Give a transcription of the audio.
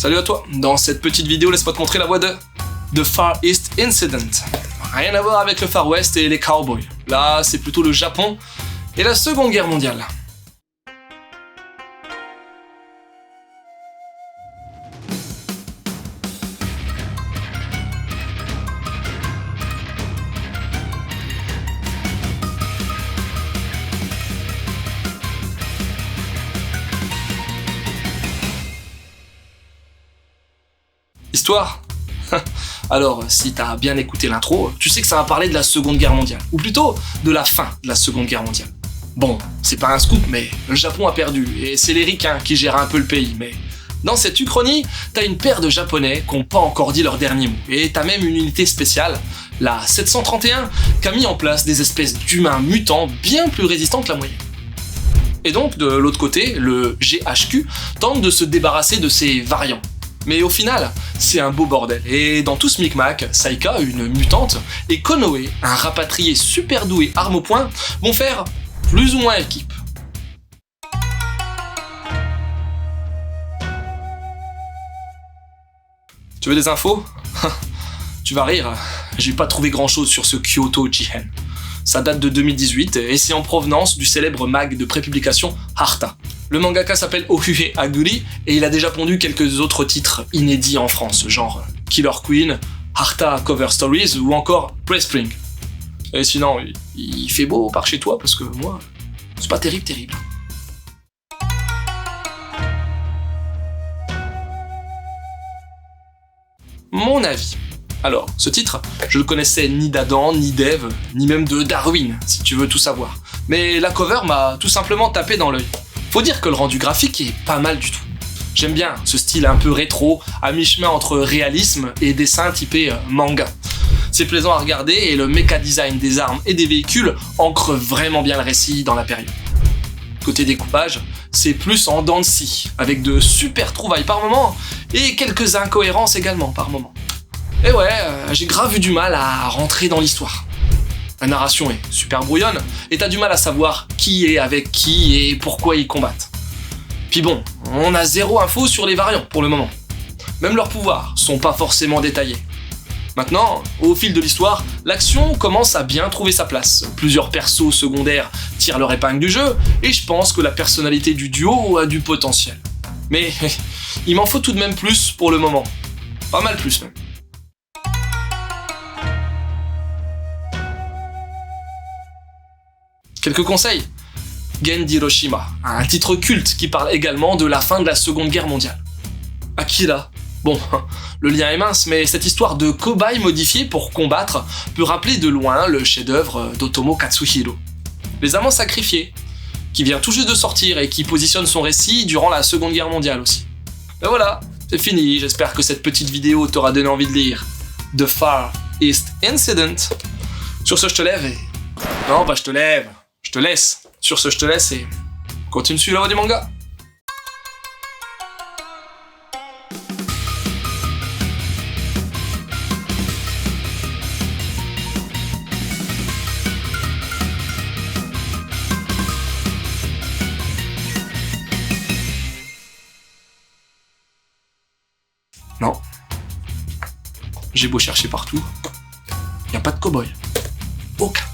Salut à toi. Dans cette petite vidéo, laisse-moi te montrer la voix de The Far East Incident. Rien à voir avec le Far West et les cowboys. Là, c'est plutôt le Japon et la Seconde Guerre mondiale. Histoire? Alors, si t'as bien écouté l'intro, tu sais que ça va parler de la Seconde Guerre mondiale, ou plutôt de la fin de la Seconde Guerre mondiale. Bon, c'est pas un scoop, mais le Japon a perdu, et c'est les ricains qui gèrent un peu le pays, mais dans cette uchronie, t'as une paire de Japonais qui n'ont pas encore dit leur dernier mot, et t'as même une unité spéciale, la 731, qui a mis en place des espèces d'humains mutants bien plus résistants que la moyenne. Et donc, de l'autre côté, le GHQ tente de se débarrasser de ces variants. Mais au final, c'est un beau bordel. Et dans tout ce micmac, Saika, une mutante, et Konoe, un rapatrié super doué arme au poing, vont faire plus ou moins équipe. Tu veux des infos? Tu vas rire, j'ai pas trouvé grand chose sur ce Kyoto Jihen. Ça date de 2018 et c'est en provenance du célèbre mag de prépublication Harta. Le mangaka s'appelle Okuhe Aguri et il a déjà pondu quelques autres titres inédits en France, genre Killer Queen, Harta Cover Stories ou encore Press Spring. Et sinon, il fait beau par chez toi parce que moi, c'est pas terrible. Mon avis. Alors, ce titre, je le connaissais ni d'Adam, ni d'Ève, ni même de Darwin, si tu veux tout savoir. Mais la cover m'a tout simplement tapé dans l'œil. Faut dire que le rendu graphique est pas mal du tout. J'aime bien ce style un peu rétro, à mi-chemin entre réalisme et dessin typé manga. C'est plaisant à regarder et le mecha design des armes et des véhicules ancre vraiment bien le récit dans la période. Côté découpage, c'est plus en dents de scie, avec de super trouvailles par moment et quelques incohérences également par moment. Et ouais, j'ai grave eu du mal à rentrer dans l'histoire. La narration est super brouillonne, et t'as du mal à savoir qui est avec qui et pourquoi ils combattent. Puis bon, on a zéro info sur les variants pour le moment. Même leurs pouvoirs sont pas forcément détaillés. Maintenant, au fil de l'histoire, l'action commence à bien trouver sa place. Plusieurs persos secondaires tirent leur épingle du jeu, et je pense que la personnalité du duo a du potentiel. Mais il m'en faut tout de même plus pour le moment. Pas mal plus même. Quelques conseils. Gen d'Hiroshima, un titre culte qui parle également de la fin de la Seconde Guerre mondiale. Akira. Bon, le lien est mince, mais cette histoire de cobaye modifié pour combattre peut rappeler de loin le chef-d'œuvre d'Otomo Katsuhiro. Les Amants sacrifiés, qui vient tout juste de sortir et qui positionne son récit durant la Seconde Guerre mondiale aussi. Et voilà, c'est fini, j'espère que cette petite vidéo t'aura donné envie de lire The Far East Incident. Sur ce, je te lève et... Non, bah je te lève. Je te laisse. Sur ce, je te laisse et continue sur la voie du manga. Non. J'ai beau chercher partout, y a pas de cow-boy. Aucun.